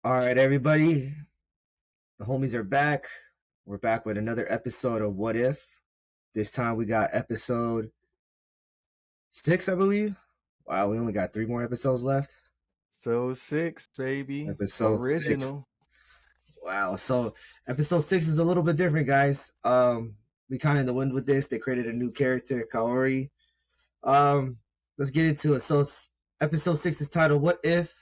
All right, everybody. The homies are back. We're back with another episode of What If. This time we got episode 6, I believe. Wow, we only got 3 more episodes left. So six, baby. Episode 6. Original. Wow. So episode 6 is a little bit different, guys. We kind of in the wind with this. They created a new character, Kahhori. Let's get into it. So episode 6 is titled What If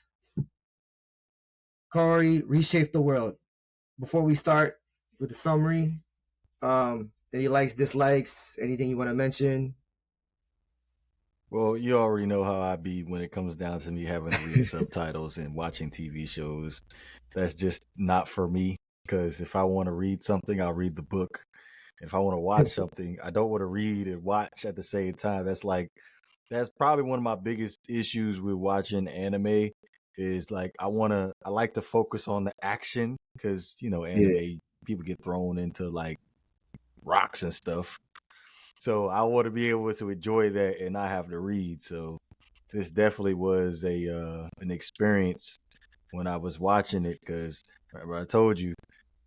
Kahhori Reshaped the World. Before we start with the summary, any likes, dislikes, anything you want to mention? Well, you already know how I be when it comes down to me having to read subtitles and watching TV shows. That's just not for me. Because if I want to read something, I'll read the book. If I want to watch something, I don't want to read and watch at the same time. That's probably one of my biggest issues with watching anime is like I like to focus on the action because Yeah. anime people get thrown into like rocks and stuff. So I want to be able to enjoy that and not have to read. So this definitely was an experience when I was watching it because remember I told you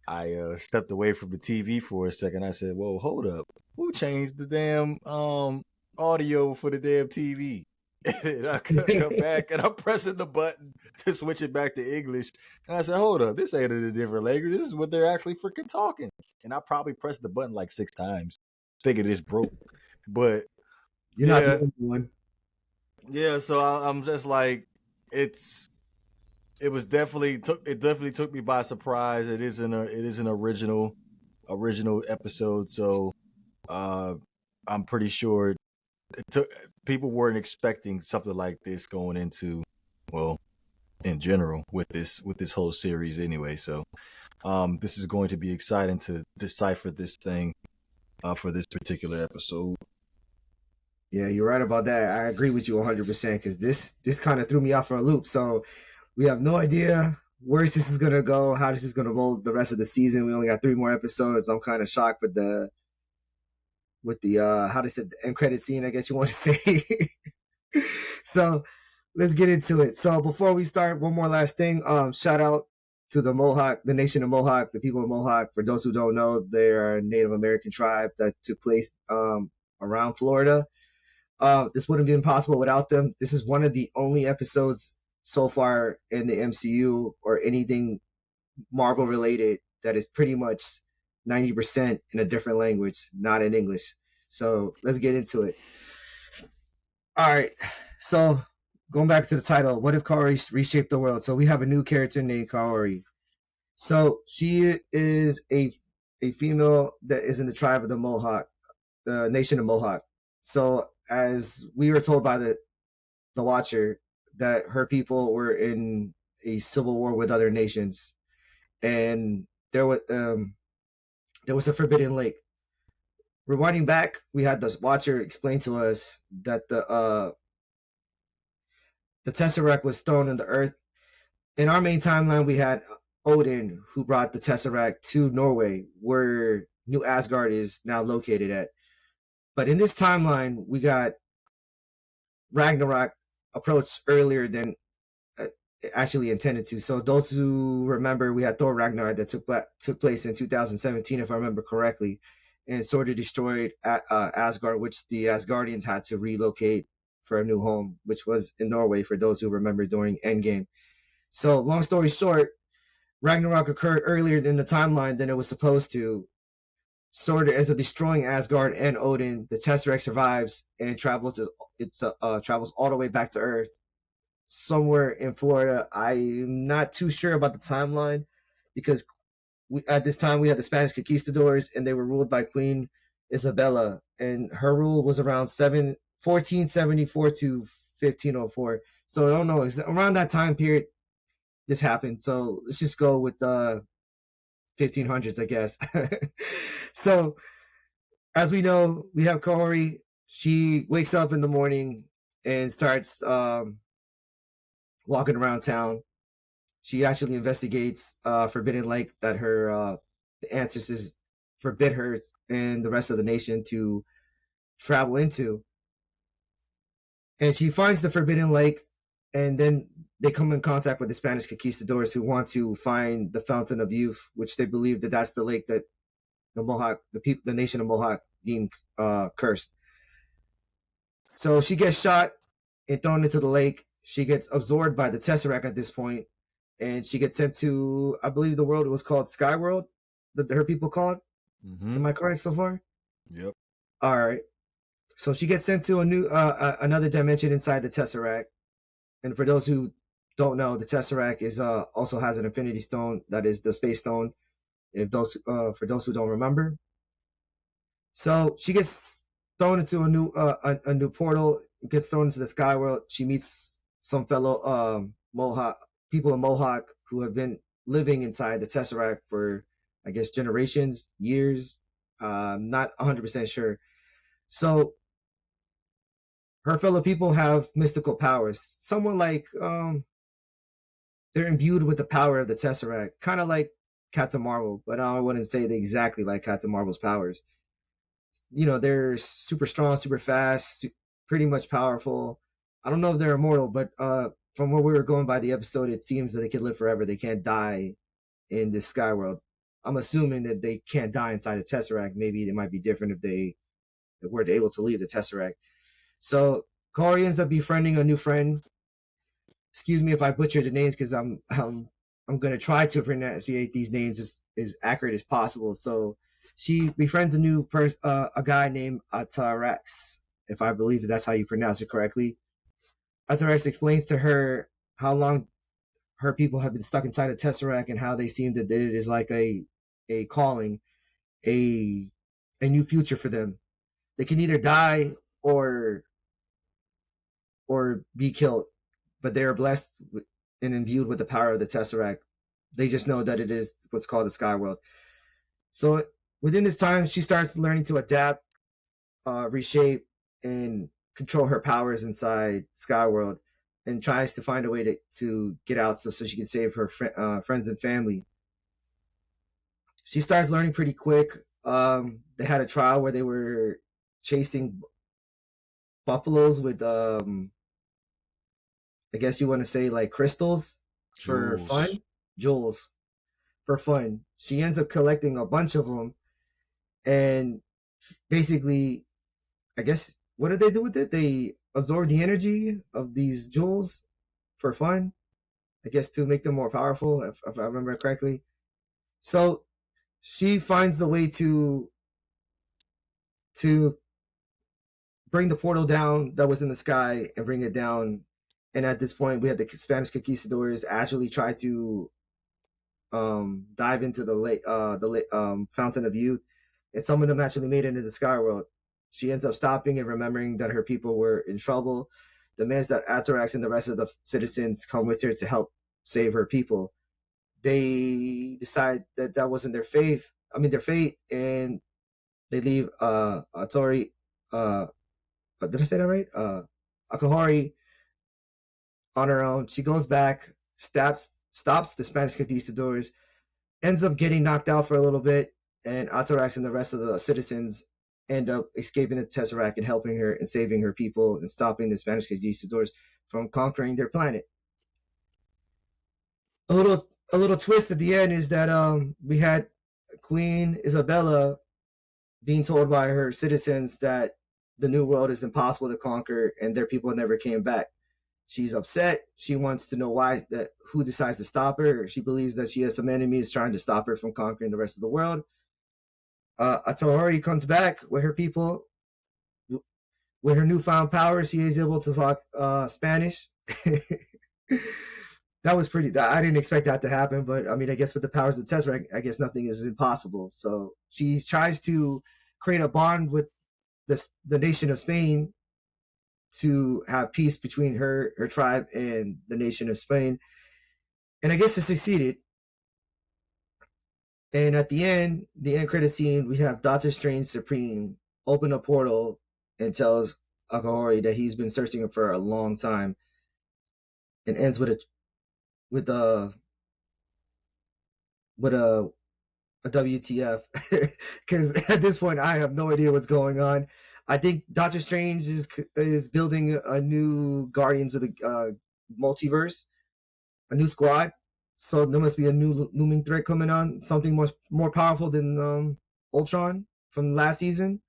I stepped away from the TV for a second. I said, "Whoa, hold up! Who changed the damn audio for the damn TV?" And I come back and I'm pressing the button to switch it back to English. And I said, "Hold up! This ain't in a different language. This is what they're actually freaking talking." And I probably pressed the button like 6 times, thinking it's broke. But You're not the yeah, only one. yeah. So I'm just like, it's it definitely took me by surprise. It is an original episode. So uh, I'm pretty sure it took people weren't expecting something like this going into well in general with this whole series anyway. So this is going to be exciting to decipher this thing for this particular episode. Yeah, you're right about that. I agree with you 100% because this kind of threw me off for a loop. So we have no idea where this is gonna go, how this is gonna mold the rest of the season. We only got 3 more episodes. I'm kind of shocked with the how they said the end credit scene, I guess you want to say. So let's get into it. So before we start, one more last thing. Shout out to the Mohawk, the nation of Mohawk, the people of Mohawk. For those who don't know, they are a Native American tribe that took place around Florida. This wouldn't be possible without them. This is one of the only episodes so far in the MCU or anything Marvel related that is pretty much 90% in a different language, not in English. So let's get into it. All right. So going back to the title, what if Kahhori reshaped the world? So we have a new character named Kahhori. So she is a female that is in the tribe of the Mohawk, the nation of Mohawk. So as we were told by the Watcher, that her people were in a civil war with other nations, and there was a forbidden lake. Rewinding back, we had the Watcher explain to us that the Tesseract was thrown in the earth. In our main timeline, we had Odin, who brought the Tesseract to Norway, where New Asgard is now located at. But in this timeline, we got Ragnarok approached earlier than uh, actually intended to. So those who remember, we had Thor Ragnarok that took place in 2017, if I remember correctly, and sort of destroyed Asgard, which the Asgardians had to relocate for a new home, which was in Norway, for those who remember during Endgame. So long story short, Ragnarok occurred earlier in the timeline than it was supposed to. Sort of ends up destroying Asgard and Odin. The Tesseract survives and travels all the way back to Earth, somewhere in Florida. I'm not too sure about the timeline because at this time we had the Spanish conquistadors and they were ruled by Queen Isabella, and her rule was around 1474 to 1504. So I don't know, it's around that time period this happened. So let's just go with the 1500s, I guess. So as we know, we have Kahhori. She wakes up in the morning and starts walking around town. She actually investigates Forbidden Lake that her the ancestors forbid her and the rest of the nation to travel into. And she finds the Forbidden Lake, and then they come in contact with the Spanish conquistadors who want to find the Fountain of Youth, which they believe that that's the lake that the Mohawk, the nation of Mohawk deemed cursed. So she gets shot and thrown into the lake. She gets absorbed by the Tesseract at this point, and she gets sent to, I believe the world was called Skyworld, that her people called. Mm-hmm. Am I correct so far? Yep. All right. So she gets sent to a new, another dimension inside the Tesseract. And for those who don't know, the Tesseract is also has an Infinity Stone, that is the Space Stone. If those, for those who don't remember, so she gets thrown into a new portal, gets thrown into the sky world. She meets some fellow Mohawk people in Mohawk who have been living inside the Tesseract for, I guess, generations, years. Not 100% sure. So her fellow people have mystical powers. Someone like they're imbued with the power of the Tesseract, kind of like Captain Marvel, but I wouldn't say they exactly like Captain Marvel's powers. You know, they're super strong, super fast, pretty much powerful. I don't know if they're immortal, but from what we were going by the episode, it seems that they can live forever. They can't die in this sky world. I'm assuming that they can't die inside a Tesseract. Maybe they might be different if they were able to leave the Tesseract. So Kahhori ends up befriending a new friend. Excuse me if I butcher the names, because I'm gonna try to pronunciate these names as accurate as possible. So she befriends a guy named Atarax, if I believe that's how you pronounce it correctly. Atarax explains to her how long her people have been stuck inside a Tesseract and how they seem that it is like a calling, a new future for them. They can either die or be killed, but they are blessed and imbued with the power of the Tesseract. They just know that it is what's called the Sky World. So within this time, she starts learning to adapt, reshape, and control her powers inside Skyworld, and tries to find a way to get out so she can save her friends and family. She starts learning pretty quick. They had a trial where they were chasing buffaloes with, I guess you want to say like crystals for fun, jewels for fun. She ends up collecting a bunch of them, and basically, I guess, what did they do with it? They absorb the energy of these jewels for fun, I guess, to make them more powerful, if I remember correctly. So she finds a way to bring the portal down that was in the sky and bring it down. And at this point, we have the Spanish conquistadors actually try to dive into the Fountain of Youth, and some of them actually made it into the Sky World. She ends up stopping and remembering that her people were in trouble, demands that Atarax and the rest of the citizens come with her to help save her people. They decide that that wasn't their fate, and they leave Atori, did I say that right? Kahhori on her own. She goes back, stops the Spanish conquistadors, ends up getting knocked out for a little bit, and Atarax and the rest of the citizens end up escaping the Tesseract and helping her and saving her people and stopping the Spanish conquistadors from conquering their planet. A little twist at the end is that we had Queen Isabella being told by her citizens that the New World is impossible to conquer and their people never came back. She's upset. She wants to know who decides to stop her. She believes that she has some enemies trying to stop her from conquering the rest of the world. Kahhori comes back with her people. With her newfound powers, she is able to talk Spanish. That was pretty. I didn't expect that to happen, but I mean, I guess with the powers of Tesseract, I guess nothing is impossible. So she tries to create a bond with the nation of Spain to have peace between her tribe and the nation of Spain, and I guess it succeeded. And at the end credit scene, we have Doctor Strange Supreme open a portal and tells Kahhori that he's been searching for a long time, and ends with a WTF, because at this point I have no idea what's going on. I think Doctor Strange is building a new Guardians of the Multiverse, a new squad. So there must be a new looming threat coming on, something much more powerful than Ultron from last season.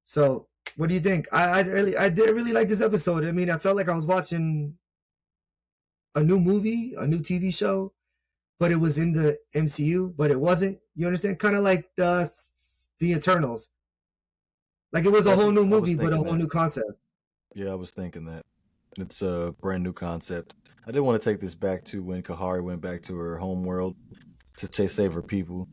So what do you think? I did really like this episode. I mean, I felt like I was watching a new movie, a new TV show, but it was in the MCU, but it wasn't. You understand? Kind of like the Eternals. Like it was a That's whole new I was movie, but a thinking whole that. new concept. Yeah, I was thinking that. It's a brand new concept. I did want to take this back to when Kahhori went back to her home world to save her people.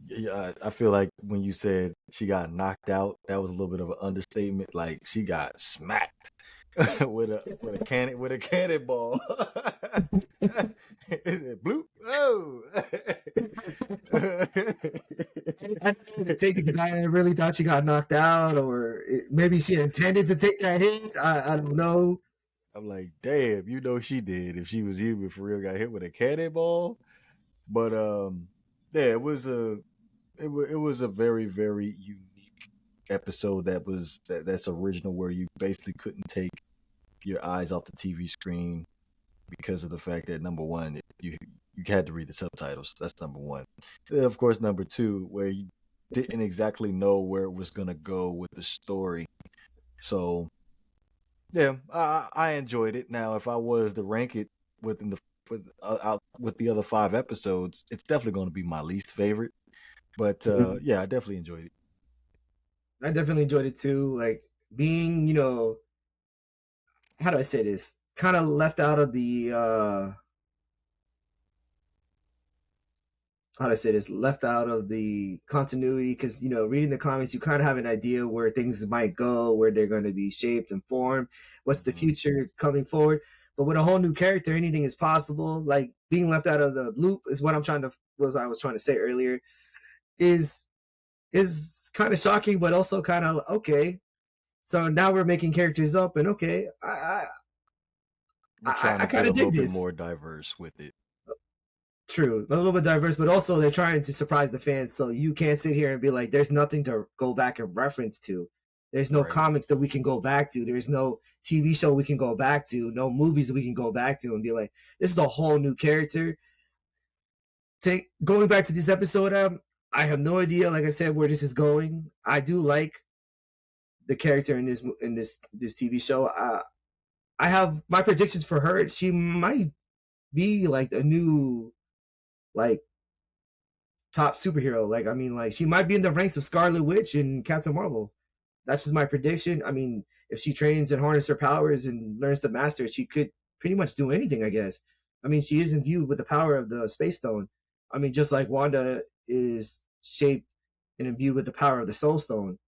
Yeah, I feel like when you said she got knocked out, that was a little bit of an understatement. Like she got smacked with a cannonball. Is it bloop? Oh. I didn't take it because I really thought she got knocked out, or maybe she intended to take that hit. I don't know. I'm like, damn, you know she did if she was human for real. Got hit with a cannonball, but yeah, it was a very very unique episode that's original where you basically couldn't take your eyes off the TV screen because of the fact that number one you had to read the subtitles. That's number one. And of course, number two, where you didn't exactly know where it was gonna go with the story. So yeah, I enjoyed it. Now, if I was to rank it within the out with the other 5 episodes, it's definitely going to be my least favorite. But yeah, I definitely enjoyed it. I definitely enjoyed it too. Like being, how do I say this? Kind of left out of the how do I say this? Left out of the continuity because reading the comics, you kind of have an idea where things might go, where they're going to be shaped and formed, what's the Mm-hmm. future coming forward. But with a whole new character, anything is possible. Like being left out of the loop is what I was trying to say earlier. Is is kind of shocking, but also kind of okay. So now we're making characters up, and okay, They're trying I to get kind a of little dig bit this. more diverse with it, True, a little bit diverse, but also they're trying to surprise the fans. So you can't sit here and be like, "There's nothing to go back and reference to. There's no right? comics that we can go back to. There's no TV show we can go back to. No movies we can go back to and be like, this is a whole new character." Take going back to this episode, I have no idea, like I said, where this is going. I do like the character in this TV show. I have my predictions for her. She might be like a new like top superhero. Like I mean, like she might be in the ranks of Scarlet Witch and Captain Marvel. That's just my prediction. I mean, if she trains and harnesses her powers and learns to master, she could pretty much do anything, I guess. I mean, she is imbued with the power of the Space Stone. I mean, just like Wanda is shaped and imbued with the power of the Soul Stone.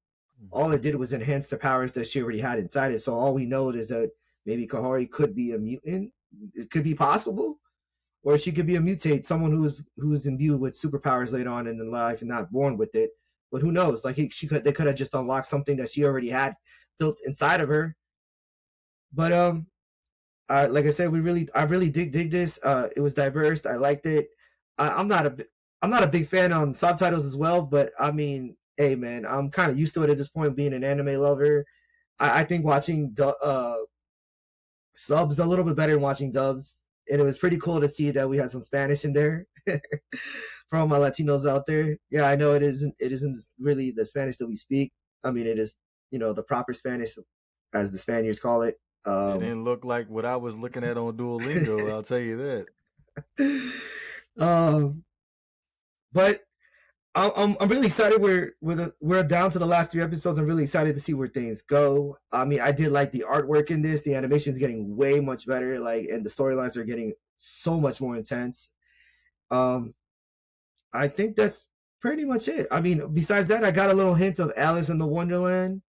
All Mm-hmm. it did was enhance the powers that she already had inside it. So all we know is that maybe Kahhori could be a mutant. It could be possible, or she could be a mutate, someone who's imbued with superpowers later on in life and not born with it. But who knows? Like they could have just unlocked something that she already had built inside of her. But like I said, I really dig this. It was diverse. I liked it. I'm not a big fan on subtitles as well, but I mean, hey man, I'm kind of used to it at this point, being an anime lover. I think watching subs a little bit better than watching dubs, and it was pretty cool to see that we had some Spanish in there for all my Latinos out there. Yeah, I know it isn't really the Spanish that we speak. I mean, it is the proper Spanish, as the Spaniards call it. It didn't look like what I was looking at on Duolingo. I'll tell you that. um, but I'm really excited. We're down to the last 3 episodes. I'm really excited to see where things go. I mean, I did like the artwork in this. The animation is getting way much better. Like, and the storylines are getting so much more intense. Um, I think that's pretty much it. I mean, besides that, I got a little hint of Alice in the Wonderland.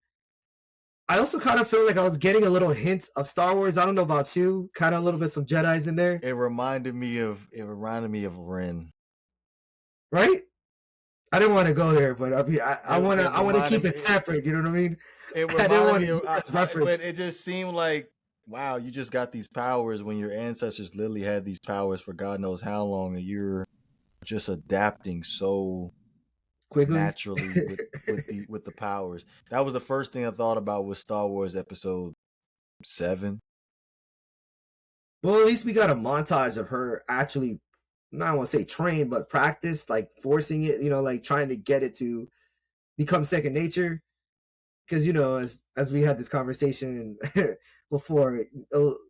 I also kind of feel like I was getting a little hint of Star Wars. I don't know about you. Kind of a little bit some Jedi's in there, It reminded me of Ren. right? I didn't want to go there, but I mean, It, it I wanna reminded keep me. it separate. You know what I mean? It I didn't reminded want me to of, use that but reference. it just seemed like, wow, you just got these powers when your ancestors literally had these powers for God knows how long, and you're just adapting so Quickly. naturally with the powers. That was the first thing I thought about with Star Wars Episode 7. Well, at least we got a montage of her actually, not want to say train, but practice, like forcing it, like trying to get it to become second nature. Because as we had this conversation before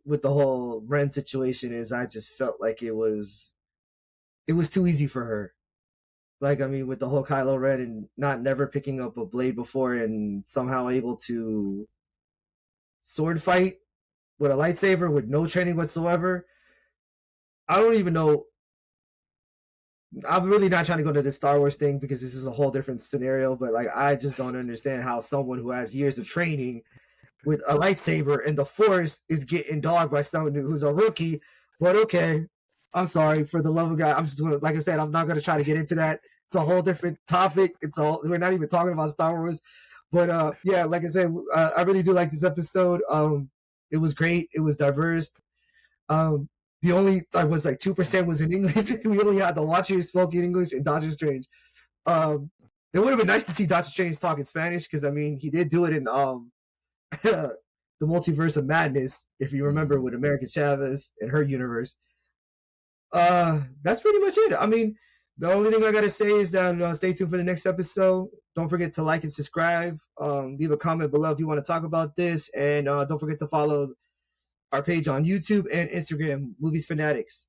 with the whole Ren situation, is I just felt like it was too easy for her. Like, I mean, with the whole Kylo Ren and not never picking up a blade before and somehow able to sword fight with a lightsaber with no training whatsoever. I don't even know. I'm really not trying to go to the Star Wars thing because this is a whole different scenario, but like I just don't understand how someone who has years of training with a lightsaber and the Force is getting dogged by someone who's a rookie. But okay, I'm sorry, for the love of God. I'm just gonna, like I said, I'm not gonna try to get into that. It's a whole different topic. We're not even talking about Star Wars. But yeah, like I said, I really do like this episode. It was great. It was diverse. Um, the only I was like 2% was in English. We only had the Watcher spoken English and Doctor Strange. Um, it would have been nice to see Doctor Strange talk in Spanish because I mean he did do it in the Multiverse of Madness, if you remember, with America Chavez and her universe. That's pretty much it. I mean, the only thing I gotta say is that stay tuned for the next episode. Don't forget to like and subscribe. Leave a comment below if you want to talk about this, and don't forget to follow our page on YouTube and Instagram, Movies Fanatics.